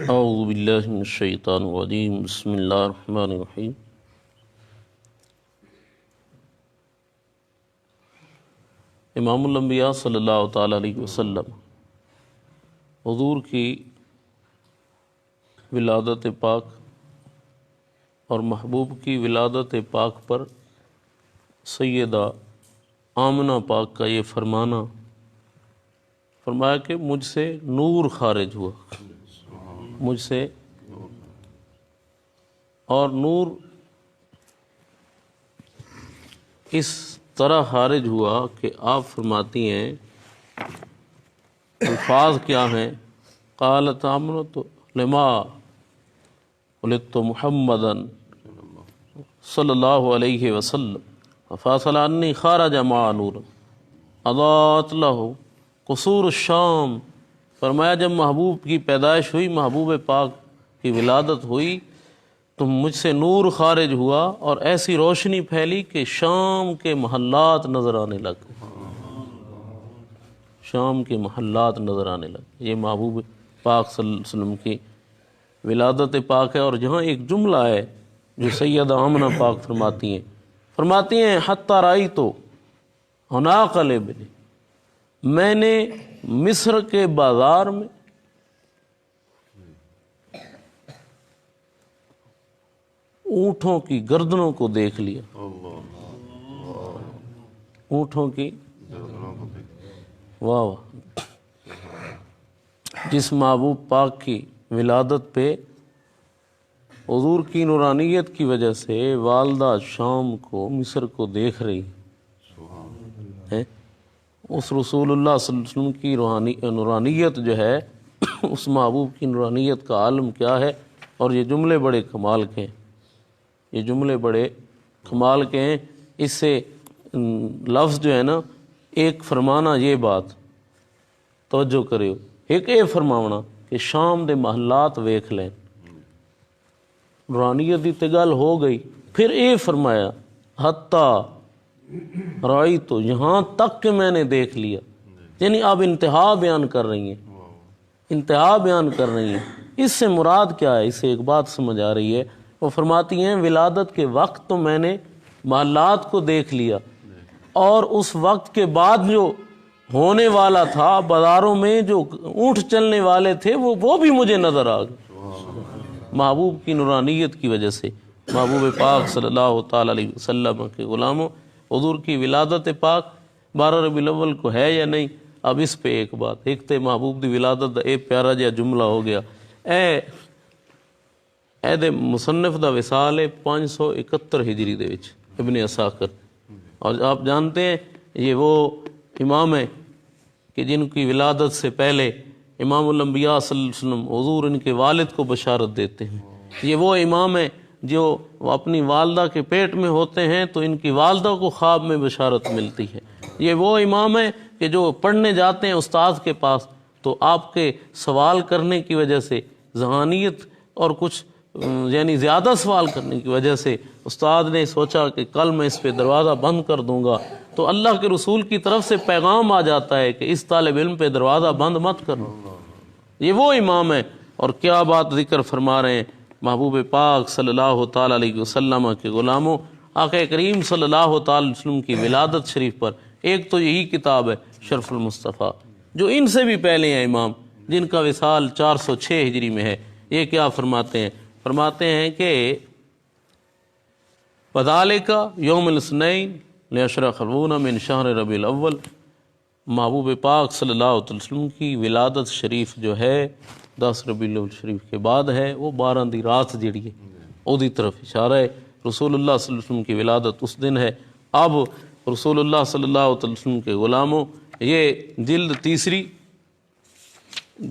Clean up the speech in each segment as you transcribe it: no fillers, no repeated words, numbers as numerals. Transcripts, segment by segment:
اعوذ باللہ من الشیطان الرجیم، بسم اللہ الرحمن الرحیم۔ امام الانبیاء صلی اللہ تعالیٰ علیہ وسلم حضور کی ولادت پاک اور محبوب کی ولادت پاک پر سیدہ آمنہ پاک کا یہ فرمایا کہ مجھ سے نور خارج ہوا، مجھ سے، اور نور اس طرح خارج ہوا کہ آپ فرماتی ہیں، الفاظ کیا ہیں؟ قالت آمنۃ لما ولدت محمدا صلی اللہ علیہ وسلم فاصل عنی خارج مع نور اضاءت لہ قصور الشام۔ فرمایا جب محبوب کی پیدائش ہوئی، محبوب پاک کی ولادت ہوئی تو مجھ سے نور خارج ہوا اور ایسی روشنی پھیلی کہ شام کے محلات نظر آنے لگے، شام کے محلات نظر آنے لگے۔ یہ محبوب پاک صلی اللہ علیہ وسلم کی ولادت پاک ہے۔ اور جہاں ایک جملہ ہے جو سیدہ آمنہ پاک فرماتی ہیں حتی رأیت ہناک الابل، میں نے مصر کے بازار میں اونٹوں کی گردنوں کو دیکھ لیا، اونٹوں کی، واہ واہ۔ جس محبوب پاک کی ولادت پہ حضور کی نورانیت کی وجہ سے والدہ شام کو، مصر کو دیکھ رہی ہے، اس رسول اللہ صلی اللہ علیہ وسلم کی نورانیت جو ہے، اس محبوب کی نورانیت کا عالم کیا ہے۔ اور یہ جملے بڑے کمال کے ہیں، یہ جملے بڑے کمال کے ہیں۔ اس سے لفظ جو ہے نا، ایک فرمانا یہ بات توجہ کرے، ایک اے فرماونا کہ شام دے محلات ویکھ لیں، نورانیت دی تگل ہو گئی۔ پھر اے فرمایا حتیٰ رائی، تو یہاں تک کہ میں نے دیکھ لیا، یعنی آپ انتہا بیان کر رہی ہیں، انتہا بیان کر رہی ہیں۔ اس سے مراد کیا ہے؟ اس سے ایک بات سمجھ آ رہی ہے۔ وہ فرماتی ہیں ولادت کے وقت تو میں نے محلات کو دیکھ لیا، اور اس وقت کے بعد جو ہونے والا تھا، بازاروں میں جو اونٹ چلنے والے تھے وہ بھی مجھے نظر آ گئے، محبوب کی نورانیت کی وجہ سے۔ محبوب پاک صلی اللہ تعالیٰ علیہ وسلم کے غلاموں، حضور کی ولادت پاک 12 ربیع الاول کو ہے یا نہیں؟ اب اس پہ ایک بات، ایک تے محبوب دی ولادت دا ایک پیارا جہا جملہ ہو گیا۔ اے دے مصنف دا وصال ہے 571 ہجری دے وچ، ابن عساکر۔ اور آپ جانتے ہیں یہ وہ امام ہیں کہ جن کی ولادت سے پہلے امام الانبیاء صلی اللہ علیہ وسلم حضور ان کے والد کو بشارت دیتے ہیں۔ یہ وہ امام ہیں جو اپنی والدہ کے پیٹ میں ہوتے ہیں تو ان کی والدہ کو خواب میں بشارت ملتی ہے۔ یہ وہ امام ہیں کہ جو پڑھنے جاتے ہیں استاد کے پاس تو آپ کے سوال کرنے کی وجہ سے، ذہانیت اور کچھ یعنی زیادہ سوال کرنے کی وجہ سے استاد نے سوچا کہ کل میں اس پہ دروازہ بند کر دوں گا، تو اللہ کے رسول کی طرف سے پیغام آ جاتا ہے کہ اس طالب علم پہ دروازہ بند مت کرو۔ یہ وہ امام ہے۔ اور کیا بات ذکر فرما رہے ہیں محبوب پاک صلی اللہ تعالیٰ علیہ وسلم کے غلاموں، آقا کریم صلی اللہ تعالیٰ علیہ وسلم کی ولادت شریف پر ایک تو یہی کتاب ہے شرف المصطفیٰ، جو ان سے بھی پہلے ہیں امام، جن کا وصال 406 ہجری میں ہے۔ یہ کیا فرماتے ہیں؟ فرماتے ہیں کہ وَذَلِكَ يَوْمُ الْاثْنَيْنِ لِعَشْرَ خَلْوُونَ مِنْ شَهْرِ رَبِيعِ الْأَوَّلِ۔ محبوب پاک صلی اللہ علیہ وسلم کی ولادت شریف جو ہے 10 ربیع الاول شریف کے بعد ہے، وہ 12 دی رات جڑی ہے، او دی طرف اشارہ ہے۔ رسول اللہ صلی اللہ علیہ وسلم کی ولادت اس دن ہے۔ اب رسول اللہ صلی اللہ علیہ وسلم کے غلاموں، یہ جلد تیسری،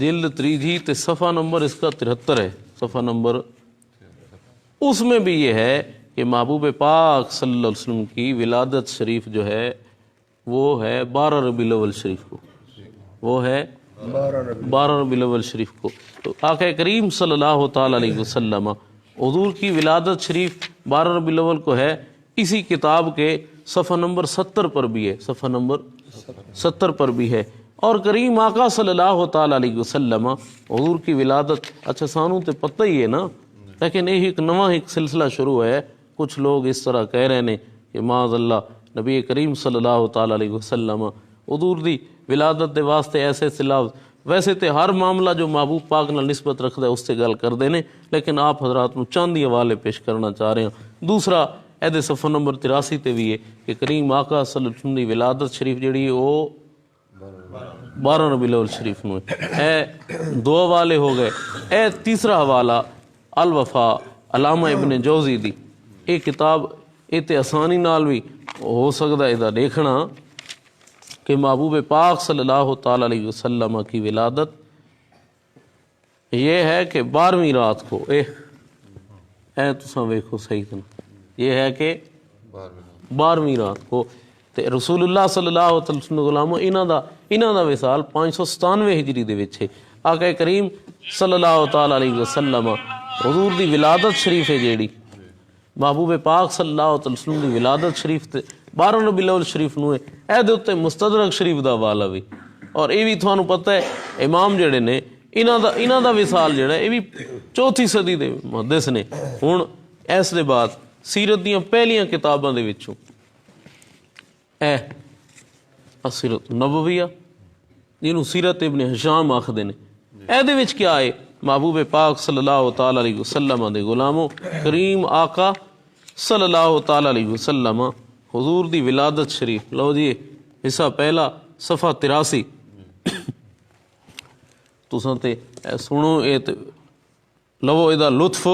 جلد تیسری تے صفحہ نمبر اس کا 73 ہے، صفحہ نمبر، اس میں بھی یہ ہے کہ محبوب پاک صلی اللہ علیہ وسلم کی ولادت شریف جو ہے وہ ہے 12 ربیع الاول شریف کو، وہ ہے 12 ربیع الاول شریف کو۔ تو آقا کریم صلی اللہ تعالیٰ علیہ وسلم حضور کی ولادت شریف 12 ربیع الاول کو ہے۔ اسی کتاب کے صفحہ نمبر 70 پر بھی ہے، صفحہ نمبر 70 پر بھی ہے۔ اور کریم آقا صلی اللہ تعالی علیہ وسلم حضور کی ولادت اچھا سانوں تے پتہ ہی ہے نا، لیکن یہ ایک نواں ایک سلسلہ شروع ہے. کچھ لوگ اس طرح کہہ رہے ہیں کہ معاذ اللہ نبی کریم صلی اللہ تعالی علیہ وسلم حضور دی ولادت دے واسطے ایسے لفظ، ویسے تے ہر معاملہ جو محبوب پاک نال نسبت رکھدا ہے اس سے گل کر دینے، لیکن آپ حضرات نو چند ہی حوالے پیش کرنا چاہ رہے ہیں. دوسرا ایدے صفحہ نمبر 83 تے بھی ہے کہ کریم آقا صلی اللہ علیہ وسلم دی ولادت شریف جڑی ہے وہ 12 ربیع الاول شریف نو ہے. اے دو حوالے ہو گئے. اے تیسرا حوالہ الوفا علامہ ابن جوزی دی، یہ کتاب تے آسانی نال بھی ہو سکتا ہے دیکھنا کہ محبوب پاک صلی اللہ تعالی علیہ وسلم کی ولادت یہ ہے کہ 12ویں رات کو اے تساں ویکھو صحیح نا، یہ ہے کہ 12ویں رات کو تے رسول اللہ صلی اللہ علیہ وسلم غلاموں انہاں دا وصال 597 ہجری دے وچ ہے. آقا کریم صلی اللہ تعالی علیہ وسلم حضور دی ولادت شریف ہے جیڑی محبوب پاک صلی اللہ علیہ وسلم دی ولادت شریف تے 12 ربیع الاول شریف نو ہے. اے دے اوتے مستدرک شریف دا حوالہ بھی، اور یہ بھی تھانوں پتہ ہے امام جڑے نے انہاں دا وصال جڑا ہے یہ بھی 4تھی صدی دے محدث نے. ہن اس دے بعد سیرت دیاں پہلیاں کتاباں دے وچوں اے سیرت نبویہ جنہوں سیرت ابن ہشام آکھدے نے، اے دے وچ کیا ہے محبوب پاک صلی اللہ تعالی علیہ وسلم دے غلاموں کریم آقا صلی اللہ تعالی علیہ وسلم حضور دی ولادت شریف. لو جی حصہ پہلا صفحہ 83 تساں تے سنو اے لو ادا لطف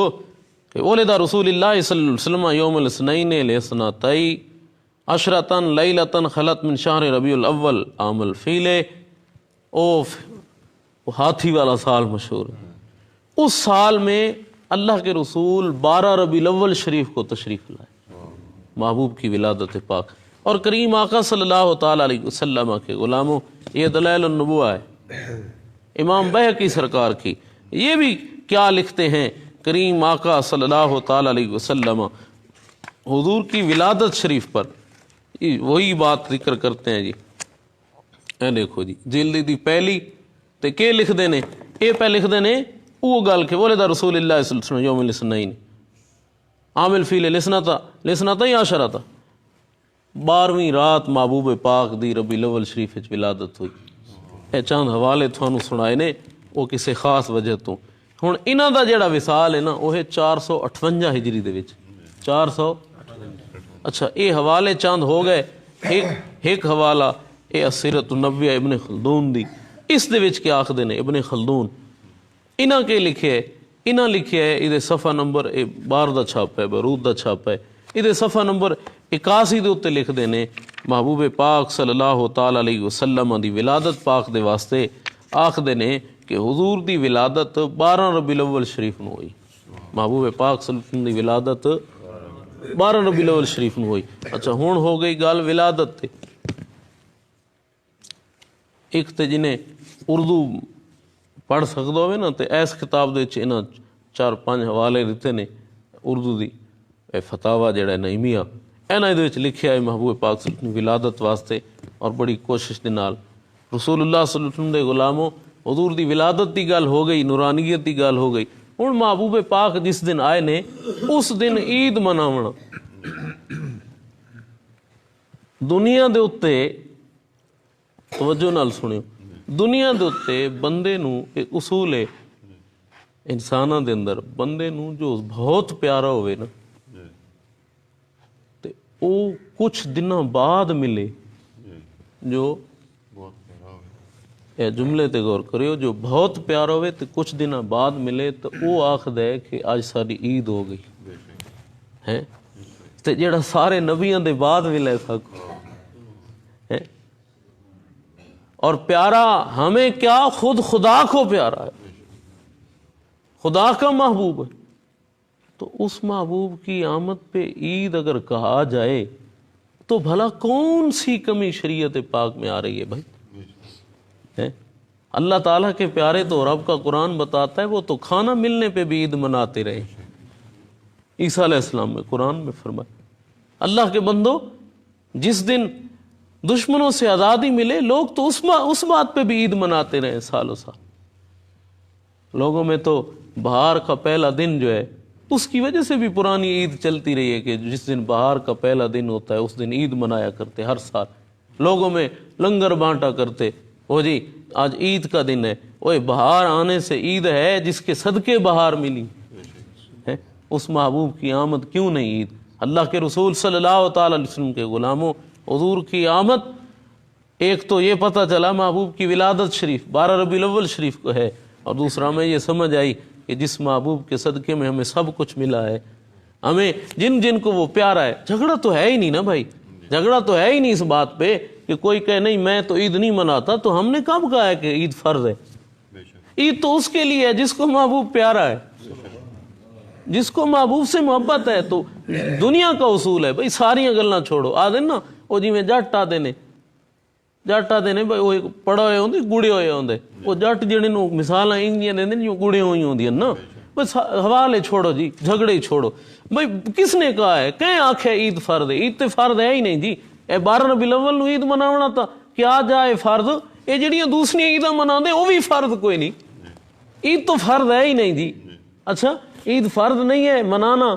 کہ ولد رسول اللہ صلی اللہ علیہ وسلم یوم الاثنین لاثنتئی عشرۃ لیلۃ خلت من شہر ربیع الاول عام الفیل. او ہاتھی والا سال مشہور ہے. اس سال میں اللہ کے رسول 12 ربیع الاول شریف کو تشریف لائے محبوب کی ولادت پاک. اور کریم آقا صلی اللہ تعالی علیہ وسلم کے غلاموں یہ دلائل النبوہ ہے امام بہقی سرکار کی. یہ بھی کیا لکھتے ہیں کریم آقا صلی اللہ تعالی علیہ وسلم حضور کی ولادت شریف پر وہی بات ذکر کرتے ہیں جی. اے دیکھو جی جلد دی پہلی تے کہ لکھ دینے اے پہ لکھ دینے وہ گل کہ ولد رسول اللہ صلی اللہ علیہ وسلم یوم الاثنین عام الفیل لسنتا ہی عشرہ تھا 12ویں رات محبوب پاک دی ربیع الاول شریف وچ ولادت ہوئی. اے چند حوالے تھانوں سنائے نے وہ کسی خاص وجہ تو. ہن انہاں دا جڑا وصال ہے نا وہ ہے 458 ہجری دے وچ 400 اچھا یہ حوالے چند ہو گئے. ایک حوالہ اے السیرۃ النبویہ ابن خلدون دی، اس دے وچ کیا آکھدے نے ابن خلدون انہاں کے لکھے ہے انہاں لکھیا ہے یہ صفحہ نمبر 12 دا چھاپا ہے بیروت دا چھاپا ہے. یہ صفحہ نمبر 81 دے اوتے لکھ دے نے محبوب پاک صلی اللہ تعالی علیہ وسلم دی ولادت پاک دے واسطے آکھدے نے کہ حضور دی ولادت 12 ربیع الاول شریف نو ہوئی. محبوب پاک صلی اللہ علیہ وسلم دی ولادت 12 ربیع الاول شریف نو ہوئی. اچھا ہون ہو گئی گل ولادت تے. ایک تے جنہیں اردو پڑھ سکتا ہوئے نا تے ایس کتاب دے انہاں 4-5 حوالے دیتے نے اردو دی فتاوی جڑا ہے نعیمیہ انہاں دے وچ لکھیا ہے محبوب پاک صلی اللہ علیہ وسلم ولادت واسطے اور بڑی کوشش دے نال رسول اللہ صلی اللہ علیہ وسلم دے غلاموں حضور دی ولادت دی گل ہو گئی، نورانیت دی گل ہو گئی. ہن محبوب پاک جس دن آئے نے اس دن عید مناونا دنیا دے اتے توجہ نال سنیو دنیا دے اتے بندے نو ایک اصول ہے انساناں دے اندر بندے نو جو بہت پیارا ہوئے نا تے او کچھ دنوں بعد ملے جو اے جملے تے غور کریو جو بہت پیارا ہوئے تے کچھ دنوں بعد ملے تو او آکھدا ہے کہ آج ساری عید ہو گئی ہے تے جڑا سارے نبیاں دے بعد ملے سکو ہے اور پیارا ہمیں کیا خود خدا کو پیارا ہے خدا کا محبوب ہے تو اس محبوب کی آمد پہ عید اگر کہا جائے تو بھلا کون سی کمی شریعت پاک میں آ رہی ہے بھائی. اللہ تعالیٰ کے پیارے تو رب کا قرآن بتاتا ہے وہ تو کھانا ملنے پہ بھی عید مناتے رہے. عیسیٰ علیہ السلام میں قرآن میں فرمایا اللہ کے بندو جس دن دشمنوں سے آزادی ملے، لوگ تو اس بات پہ بھی عید مناتے رہے سالوں سال۔ لوگوں میں تو بہار کا پہلا دن جو ہے اس کی وجہ سے بھی پرانی عید چلتی رہی ہے کہ جس دن بہار کا پہلا دن ہوتا ہے اس دن عید منایا کرتے ہر سال، لوگوں میں لنگر بانٹا کرتے، وہ جی آج عید کا دن ہے، وہ بہار آنے سے عید ہے جس کے صدقے بہار ملی ہے، اس محبوب کی آمد کیوں نہیں عید؟ اللہ کے رسول صلی اللہ تعالی علیہ وسلم کے غلاموں، حضور کی آمد ایک تو یہ پتہ چلا محبوب کی ولادت شریف 12 ربیع الاول شریف کو ہے، اور دوسرا میں یہ سمجھ آئی کہ جس محبوب کے صدقے میں ہمیں سب کچھ ملا ہے، ہمیں جن جن کو وہ پیارا ہے، جھگڑا تو ہے ہی نہیں نا بھائی، جھگڑا تو ہے ہی نہیں اس بات پہ کہ کوئی کہے نہیں میں تو عید نہیں مناتا، تو ہم نے کب کہا ہے کہ عید فرض ہے؟ عید تو اس کے لیے ہے جس کو محبوب پیارا ہے، جس کو محبوب سے محبت ہے۔ تو دنیا کا اصول ہے بھائی ساریاں گلاں چھوڑو، آدھے نا وہ جی میں جٹ آدھے نے بھائی وہ پڑھے ہوئے ہوندے گڑے ہوئے ہوندے، وہ جٹ جڑے نو مثالاں انجیاں دیندے جو گڑے ہوئی ہوندیاں نا، بس حوالے چھوڑو جی، جھگڑے ہی چھوڑو بھائی۔ کس نے کہا ہے؟ کہیں آکھے عید فرض ہے؟ عید تے فرض ہے ہی نہیں جی۔ اے 12 ربیع الاول نو عید مناونا تا کیا جائے فرض، اے جڑیاں دوسری عیداں مناندے وہ بھی فرض کوئی نہیں، عید تو فرض ہے ہی نہیں جی۔ اچھا عید فرض نہیں ہے منانا،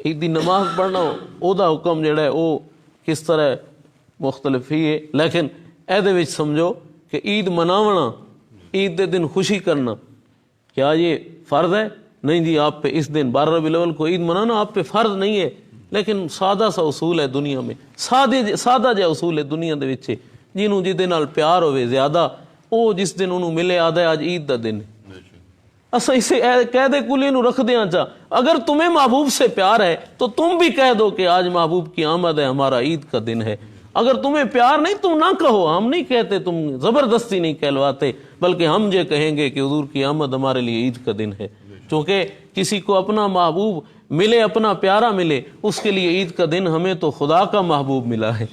عید دی نماز پڑھنا او دا حکم جڑا ہے او کس طرح مختلف ہی ہے، لیکن اے دے وچ سمجھو کہ عید مناونا، عید دے دن خوشی کرنا، کیا یہ فرض ہے؟ نہیں جی، آپ پہ اس دن 12 ربیع الاول کو عید منانا آپ پہ فرض نہیں ہے، لیکن سادہ سا اصول ہے دنیا میں، سادہ جہا اصول ہے دنیا دے وچ، جنہوں جہدے نال پیار ہوئے زیادہ او جس دن انہوں ملے آدھا ہے آج عید دا دن ہے۔ اسا اسے قید کلی نو رکھ دیاں چاہ، اگر تمہیں محبوب سے پیار ہے تو تم بھی کہہ دو کہ آج محبوب کی آمد ہے، ہمارا عید کا دن ہے۔ اگر تمہیں پیار نہیں تم نہ کہو، ہم نہیں کہتے، تم زبردستی نہیں کہلواتے، بلکہ ہم یہ کہیں گے کہ حضور کی آمد ہمارے لیے عید کا دن ہے، چونکہ کسی کو اپنا محبوب ملے، اپنا پیارا ملے، اس کے لیے عید کا دن، ہمیں تو خدا کا محبوب ملا ہے،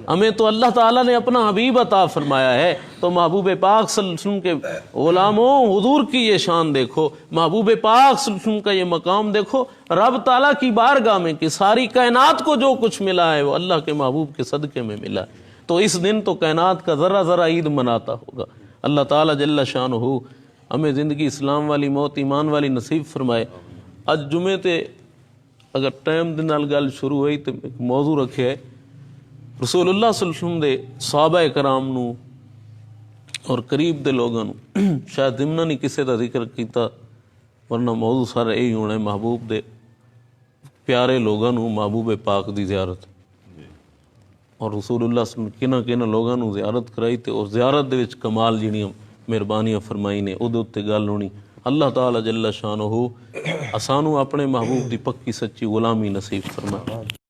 ہمیں تو اللہ تعالیٰ نے اپنا حبیب عطا فرمایا ہے۔ تو محبوب پاک صلی اللہ علیہ وسلم کے غلاموں، حضور کی یہ شان دیکھو، محبوب پاک صلی اللہ علیہ وسلم کا یہ مقام دیکھو رب تعالیٰ کی بارگاہ میں کہ ساری کائنات کو جو کچھ ملا ہے وہ اللہ کے محبوب کے صدقے میں ملا ہے۔ تو اس دن تو کائنات کا ذرہ ذرہ عید مناتا ہوگا۔ اللہ تعالیٰ جل شانہ ہمیں زندگی اسلام والی، موت ایمان والی نصیب فرمائے۔ اج جمعے تے اگر ٹائم دے نال گل شروع ہوئی تو ایک موضوع رکھے ہے رسول اللہ صلی اللہ علیہ وسلم دے صحابہ کرام نو اور قریب دے لوگاں نو، شاید ضمن نہیں کسے دا ذکر کیتا، ورنہ موضوع سارا یہی ہونا ہے، محبوب دے پیارے لوگاں نو محبوب پاک دی زیارت، اور رسول اللہ صلی اللہ علیہ وسلم کنہ لوگاں نو زیارت کرائی تے، اور زیارت دے وچ کمال جڑیاں مہربانیاں فرمائی نے او دے اُتے گل ہونی۔ اللہ تعالیٰ جل شانہ اسانو اپنے محبوب دی پکی سچی غلامی نصیب فرمائے۔